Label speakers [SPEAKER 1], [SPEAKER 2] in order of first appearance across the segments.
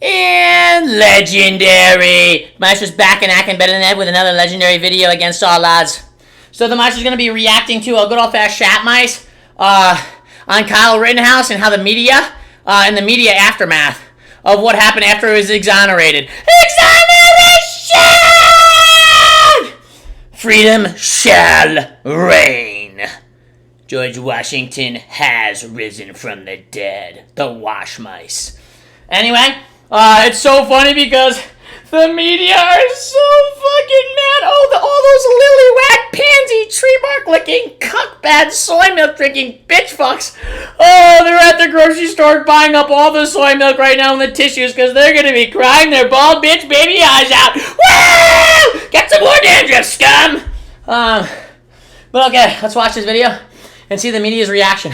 [SPEAKER 1] And legendary. Meister's back and acting better than Ed with another legendary video against all odds. So the Meister's going to be reacting to a good old-fashioned chat mice on Kyle Rittenhouse and how the media, and the media aftermath of what happened after he was exonerated. Exoneration! Freedom shall reign. George Washington has risen from the dead. The wash mice. Anyway, it's so funny because the media are so fucking mad. All those lily-whack, pansy, tree bark licking, cuck-bad, soy milk drinking bitch fucks. Oh, they're at the grocery store buying up all the soy milk right now in the tissues because they're going to be crying their bald bitch baby eyes out. Woo! Get some more dandruff, scum! But okay, let's watch this video and see the media's reaction.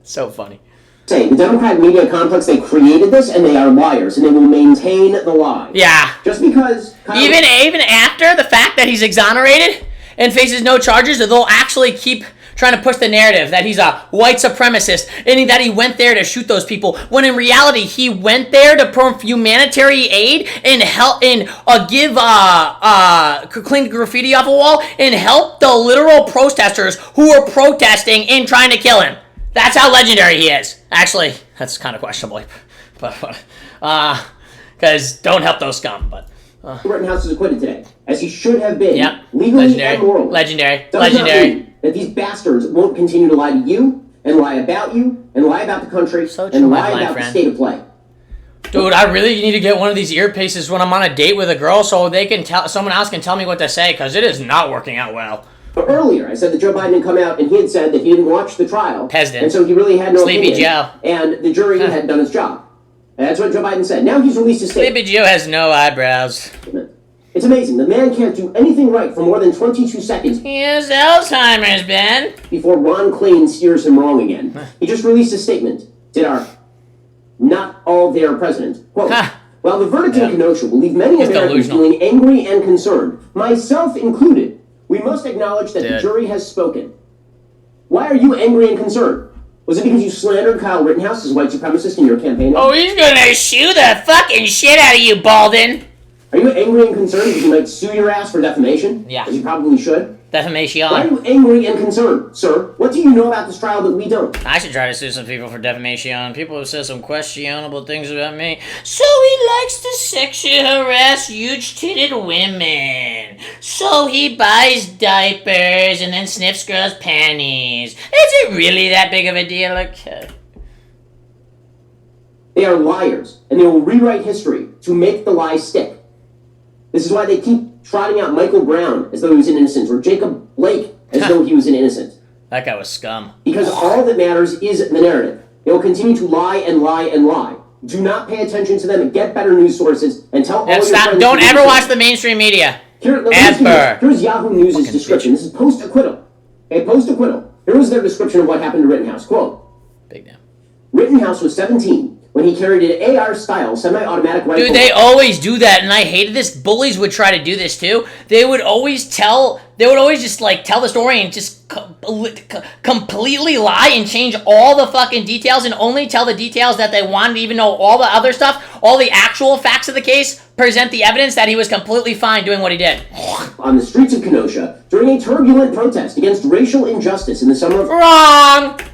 [SPEAKER 1] So funny.
[SPEAKER 2] The Democrat media complex, they created this, and they are liars, and they will maintain the lie.
[SPEAKER 1] Yeah.
[SPEAKER 2] Just because...
[SPEAKER 1] Even after the fact that he's exonerated and faces no charges, they'll actually keep trying to push the narrative that he's a white supremacist and that he went there to shoot those people, when in reality he went there to perform humanitarian aid and help and give clean graffiti off a wall and help the literal protesters who were protesting and trying to kill him. That's how legendary he is. Actually, that's kind of questionable, but because don't help those scum. But
[SPEAKER 2] Rittenhouse is acquitted today, as he should have been,
[SPEAKER 1] yep.
[SPEAKER 2] legally
[SPEAKER 1] Legendary.
[SPEAKER 2] and morally.
[SPEAKER 1] Legendary.
[SPEAKER 2] Does
[SPEAKER 1] Legendary.
[SPEAKER 2] not mean that these bastards won't continue to lie to you, and lie about you, and lie about the country,
[SPEAKER 1] So true,
[SPEAKER 2] and
[SPEAKER 1] my
[SPEAKER 2] lie
[SPEAKER 1] blind
[SPEAKER 2] about
[SPEAKER 1] friend.
[SPEAKER 2] the state of play.
[SPEAKER 1] Dude, I really need to get one of these earpieces when I'm on a date with a girl, so they can someone else can tell me what to say, because it is not working out well.
[SPEAKER 2] But earlier, I said that Joe Biden had come out and he had said that he didn't watch the trial.
[SPEAKER 1] Hesitant.
[SPEAKER 2] And so he really had no
[SPEAKER 1] Sleepy
[SPEAKER 2] opinion.
[SPEAKER 1] Joe.
[SPEAKER 2] And the jury had done its job. And that's what Joe Biden said. Now he's released his statement.
[SPEAKER 1] Sleepy Joe has no eyebrows.
[SPEAKER 2] It's amazing. The man can't do anything right for more than 22 seconds.
[SPEAKER 1] He has Alzheimer's, Ben.
[SPEAKER 2] Before Ron Klain steers him wrong again. He just released a statement. Did our not all there president. Quote, while the verdict in Kenosha will leave many Americans feeling angry and concerned, myself included, we must acknowledge that the jury has spoken. Why are you angry and concerned? Was it because you slandered Kyle Rittenhouse as white supremacist in your campaign?
[SPEAKER 1] Oh, he's gonna shoot the fucking shit out of you, Baldwin.
[SPEAKER 2] Are you angry and concerned because you might sue your ass for defamation?
[SPEAKER 1] Yeah.
[SPEAKER 2] As you probably should.
[SPEAKER 1] Defamation.
[SPEAKER 2] Why are you angry and concerned, sir? What do you know about this trial that we don't?
[SPEAKER 1] I should try to sue some people for defamation. People have said some questionable things about me. So he likes to sexually harass huge-titted women. So he buys diapers and then sniffs girls' panties. Is it really that big of a deal? Okay.
[SPEAKER 2] They are liars, and they will rewrite history to make the lie stick. This is why they keep trotting out Michael Brown as though he was an innocent, or Jacob Blake as though he was an innocent.
[SPEAKER 1] That guy was scum.
[SPEAKER 2] Because all that matters is the narrative. They will continue to lie and lie and lie. Do not pay attention to them and get better news sources and tell all your friends.
[SPEAKER 1] Don't ever watch the mainstream media.
[SPEAKER 2] Here's Yahoo News' description. This is post-acquittal. Okay, post-acquittal. Here was their description of what happened to Rittenhouse. Quote,
[SPEAKER 1] Big damn.
[SPEAKER 2] Rittenhouse was 17 when he carried an AR-style semi-automatic rifle.
[SPEAKER 1] Dude, they always do that, and I hated this. Bullies would try to do this too. They would always just like tell the story and just completely lie and change all the fucking details and only tell the details that they wanted to even know all the other stuff, all the actual facts of the case, present the evidence that he was completely fine doing what he did.
[SPEAKER 2] On the streets of Kenosha during a turbulent protest against racial injustice in the summer of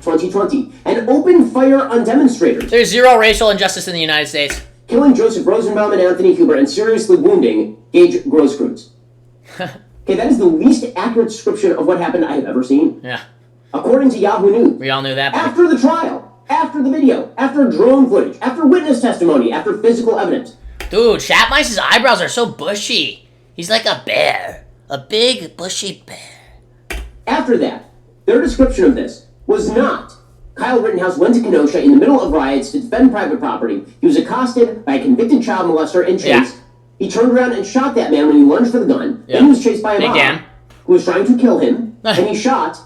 [SPEAKER 2] 2020 and opened fire on demonstrators.
[SPEAKER 1] There's zero racial injustice in the United States.
[SPEAKER 2] Killing Joseph Rosenbaum and Anthony Huber and seriously wounding Gage Grosskreutz. Okay, that is the least accurate description of what happened I have ever seen.
[SPEAKER 1] Yeah.
[SPEAKER 2] According to Yahoo News.
[SPEAKER 1] We all knew that.
[SPEAKER 2] After the trial, after the video, after drone footage, after witness testimony, after physical evidence.
[SPEAKER 1] Dude, Shatmice's eyebrows are so bushy. He's like a bear. A big, bushy bear.
[SPEAKER 2] After that, their description of this was not Kyle Rittenhouse went to Kenosha in the middle of riots to defend private property. He was accosted by a convicted child molester and chased. Yeah. He turned around and shot that man when he lunged for the gun. Then he was chased by a mob who was trying to kill him. And he shot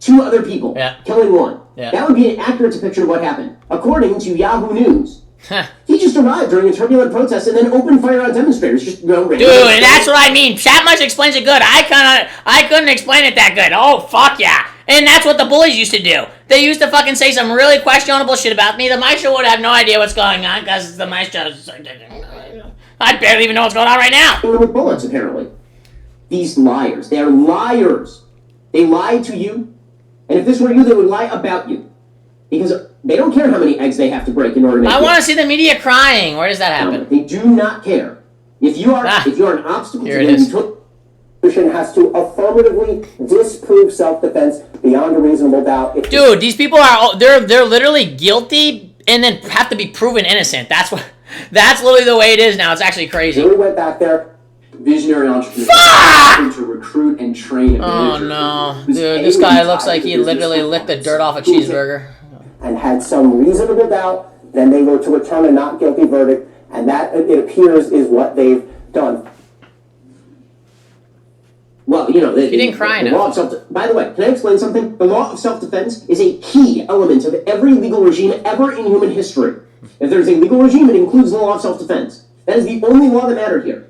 [SPEAKER 2] 2 other people, killing 1. That would be an accurate depiction of what happened. According to Yahoo News, he just arrived during a turbulent protest and then opened fire on demonstrators. Just dude,
[SPEAKER 1] and that's what I mean. Chat much explains it good. I couldn't explain it that good. Oh, fuck yeah. And that's what the bullies used to do. They used to fucking say some really questionable shit about me. The maestro would have no idea what's going on because the maestro... I barely even know what's going on right now.
[SPEAKER 2] With bullets, apparently. These liars. They are liars. They lied to you. And if this were you, they would lie about you. Because they don't care how many eggs they have to break in order to make
[SPEAKER 1] I want to see the media crying. Where does that happen?
[SPEAKER 2] They do not care. If you are an obstacle to them,
[SPEAKER 3] has to affirmatively disprove self-defense beyond a reasonable doubt.
[SPEAKER 1] Dude, these people are they're literally guilty and then have to be proven innocent. That's literally the way it is now. It's actually crazy.
[SPEAKER 3] We went back there.
[SPEAKER 4] Visionary entrepreneurs to recruit and train.
[SPEAKER 1] Oh no, dude, this guy looks like he literally licked the dirt off a cheeseburger.
[SPEAKER 3] And had some reasonable doubt, then they were to return a not guilty verdict, and that, it appears, is what they've done.
[SPEAKER 2] Well, you know,
[SPEAKER 1] he didn't cry enough.
[SPEAKER 2] By the way, can I explain something? The law of self-defense is a key element of every legal regime ever in human history. If there's a legal regime, it includes the law of self-defense. That is the only law that mattered here.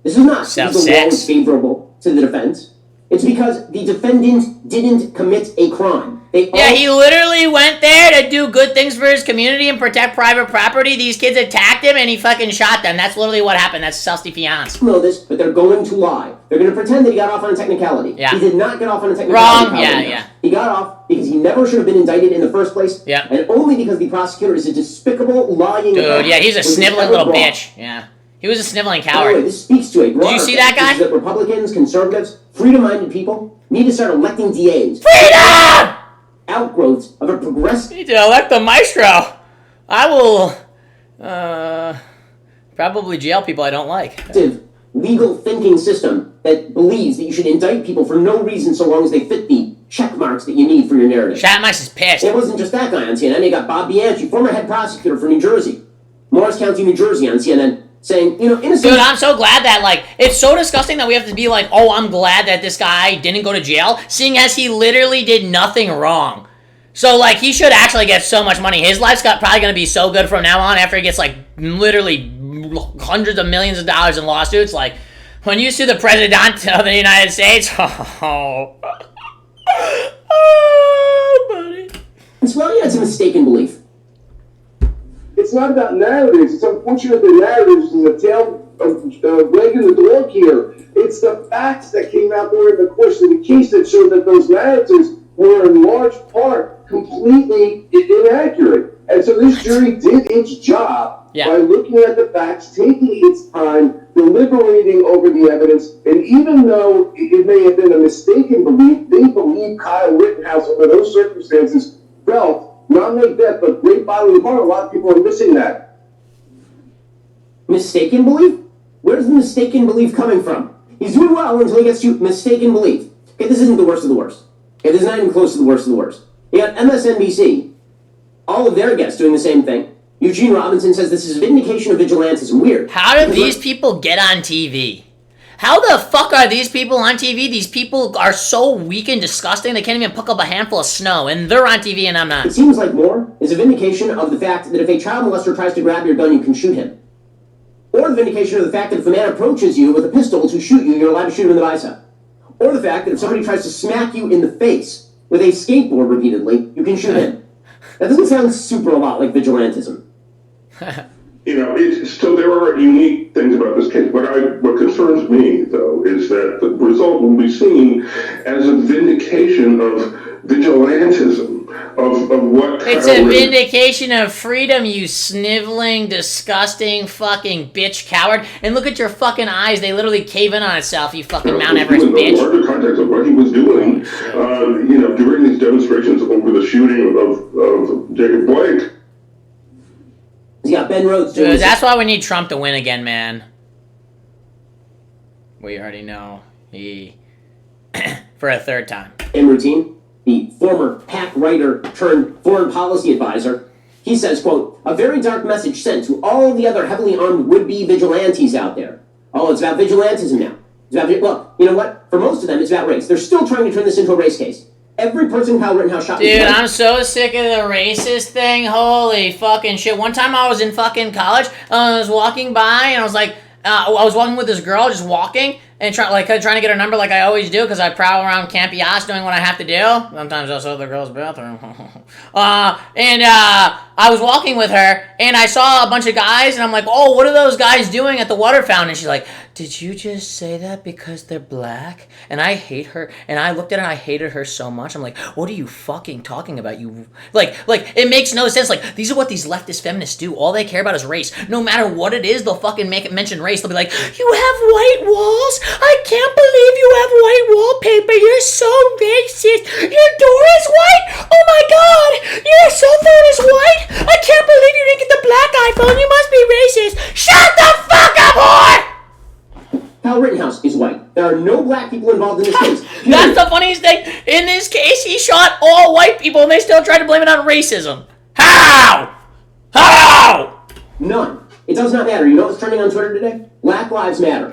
[SPEAKER 2] This is not because the law was favorable to the defense. It's because the defendant didn't commit a crime.
[SPEAKER 1] He literally went there to do good things for his community and protect private property. These kids attacked him and he fucking shot them. That's literally what happened. That's self-defense.
[SPEAKER 2] Know this, but they're going to lie. They're going to pretend that he got off on a technicality.
[SPEAKER 1] Yeah.
[SPEAKER 2] He did not get off on a technicality.
[SPEAKER 1] Wrong. Yeah.
[SPEAKER 2] He got off because he never should have been indicted in the first place.
[SPEAKER 1] Yeah.
[SPEAKER 2] And only because the prosecutor is a despicable, lying...
[SPEAKER 1] Dude, yeah, he's a sniveling little bitch. Yeah. He was a sniveling coward.
[SPEAKER 2] By the way, this speaks to a broader...
[SPEAKER 1] Did you see that guy?
[SPEAKER 2] That Republicans, conservatives, freedom-minded people need to start electing DAs.
[SPEAKER 1] Freedom!
[SPEAKER 2] Outgrowths of a progressive...
[SPEAKER 1] Need to elect the maestro. I will... probably jail people I don't like.
[SPEAKER 2] Legal thinking system that believes that you should indict people for no reason so long as they fit the check marks that you need for your narrative.
[SPEAKER 1] Shatmice is pissed.
[SPEAKER 2] It wasn't just that guy on CNN. You got Bob Bianchi, former head prosecutor for New Jersey. Morris County, New Jersey on CNN. Saying, innocent...
[SPEAKER 1] Dude, I'm so glad that, it's so disgusting that we have to be like, oh, I'm glad that this guy didn't go to jail, seeing as he literally did nothing wrong. So, he should actually get so much money. His life's probably going to be so good from now on after he gets, literally hundreds of millions of dollars in lawsuits. When you sue the president of the United States, oh, buddy.
[SPEAKER 2] Well, it's a mistaken belief.
[SPEAKER 5] It's not about narratives. It's unfortunate that narratives is a tale of wagging the dog here. It's the facts that came out during the course of the case that showed that those narratives were in large part completely inaccurate. And so this jury did its job by looking at the facts, taking its time, deliberating over the evidence, and even though it may have been a mistaken belief, they believe Kyle Rittenhouse under those circumstances felt not only death, but great bodily harm. A lot of people are missing that.
[SPEAKER 2] Mistaken belief? Where's the mistaken belief coming from? He's doing well until he gets to mistaken belief. Okay, this isn't the worst of the worst. Okay, this is not even close to the worst of the worst. You got MSNBC, all of their guests doing the same thing. Eugene Robinson says this is a vindication of vigilantism. Weird.
[SPEAKER 1] How do these people get on TV? How the fuck are these people on TV? These people are so weak and disgusting, they can't even pick up a handful of snow, and they're on TV and I'm not.
[SPEAKER 2] It seems like more is a vindication of the fact that if a child molester tries to grab your gun, you can shoot him. Or the vindication of the fact that if a man approaches you with a pistol to shoot you, you're allowed to shoot him in the bicep. Or the fact that if somebody tries to smack you in the face with a skateboard repeatedly, you can shoot him. That doesn't sound super a lot like vigilantism.
[SPEAKER 5] So there are unique things about this case. What concerns me, though, is that the result will be seen as a vindication of vigilantism, of what...
[SPEAKER 1] It's a vindication of freedom, you sniveling, disgusting, fucking bitch coward. And look at your fucking eyes. They literally cave in on itself, you fucking Mount Everest bitch.
[SPEAKER 5] In the larger context of what he was doing, during these demonstrations over the shooting of Jacob Blake.
[SPEAKER 2] Yeah, Ben Rhodes.
[SPEAKER 1] Dude, that's why we need Trump to win again, man. We already know. For a third time.
[SPEAKER 2] In routine, the former PAC writer turned foreign policy advisor, he says, quote, a very dark message sent to all the other heavily armed would-be vigilantes out there. Oh, it's about vigilantism now. It's about, look, you know what? For most of them, it's about race. They're still trying to turn this into a race case. Every person Kyle Rittenhouse shot...
[SPEAKER 1] Dude, I'm so sick of the racist thing. Holy fucking shit. One time I was in fucking college, I was walking by, and I was like, I was walking with this girl, just walking, and trying to get her number like I always do because I prowl around campy ass doing what I have to do. Sometimes also the girl's bathroom. I was walking with her and I saw a bunch of guys and I'm like, oh, what are those guys doing at the water fountain? And she's like, did you just say that because they're black? And I hate her. And I looked at her and I hated her so much. I'm like, what are you fucking talking about? You like it makes no sense. Like, these are what these leftist feminists do. All they care about is race. No matter what it is, they'll fucking mention race. They'll be like, you have white walls? I can't believe you have white wallpaper. You're so racist. Your door is white? Oh my god. Your cell phone is white? I can't believe you didn't get the black iPhone. You must be racist. Shut the fuck up, whore!
[SPEAKER 2] Kyle Rittenhouse is white. There are no black people involved in this case.
[SPEAKER 1] That's the funniest thing. In this case, he shot all white people and they still tried to blame it on racism. How? How?
[SPEAKER 2] None. It does not matter. You know what's trending on Twitter today? Black Lives Matter.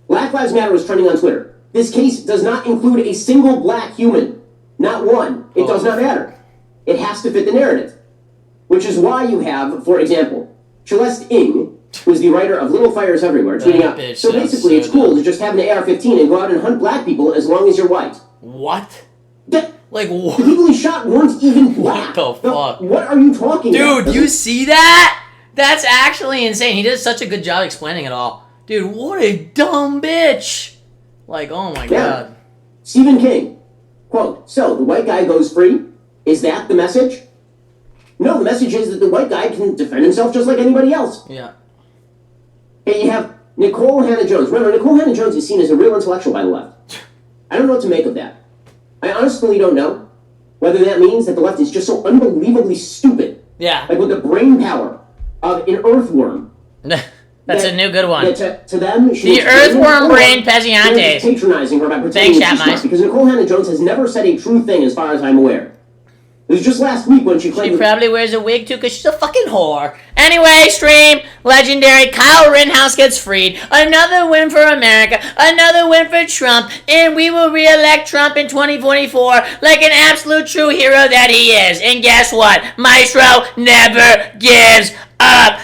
[SPEAKER 2] Black Lives Matter was trending on Twitter. This case does not include a single black human. Not one. It does not matter. It has to fit the narrative. Which is why you have, for example, Celeste Ng, who is the writer of Little Fires Everywhere, tweeting out, so basically it's cool to just have an AR-15 and go out and hunt black people as long as you're white.
[SPEAKER 1] What?
[SPEAKER 2] Like,
[SPEAKER 1] what?
[SPEAKER 2] The people he shot weren't even black.
[SPEAKER 1] What the fuck?
[SPEAKER 2] What are you talking about?
[SPEAKER 1] Dude, you see that? That's actually insane. He did such a good job explaining it all. Dude, what a dumb bitch. Like, oh my god.
[SPEAKER 2] Stephen King, quote, so the white guy goes free? Is that the message? No, the message is that the white guy can defend himself just like anybody else.
[SPEAKER 1] Yeah.
[SPEAKER 2] And you have Nicole Hannah-Jones. Remember, Nicole Hannah-Jones is seen as a real intellectual by the left. I don't know what to make of that. I honestly don't know whether that means that the left is just so unbelievably stupid.
[SPEAKER 1] Yeah.
[SPEAKER 2] Like with the brain power of an earthworm.
[SPEAKER 1] That's a new good one.
[SPEAKER 2] To them,
[SPEAKER 1] the earthworm brain Peziantes.
[SPEAKER 2] Patronizing her by pretending she's smart, because Nicole Hannah-Jones has never said a true thing as far as I'm aware. It was just last week when she claimed...
[SPEAKER 1] She probably wears a wig too because she's a fucking whore. Anyway, stream, legendary, Kyle Rittenhouse gets freed. Another win for America. Another win for Trump. And we will re-elect Trump in 2024 like an absolute true hero that he is. And guess what? Maestro never gives up.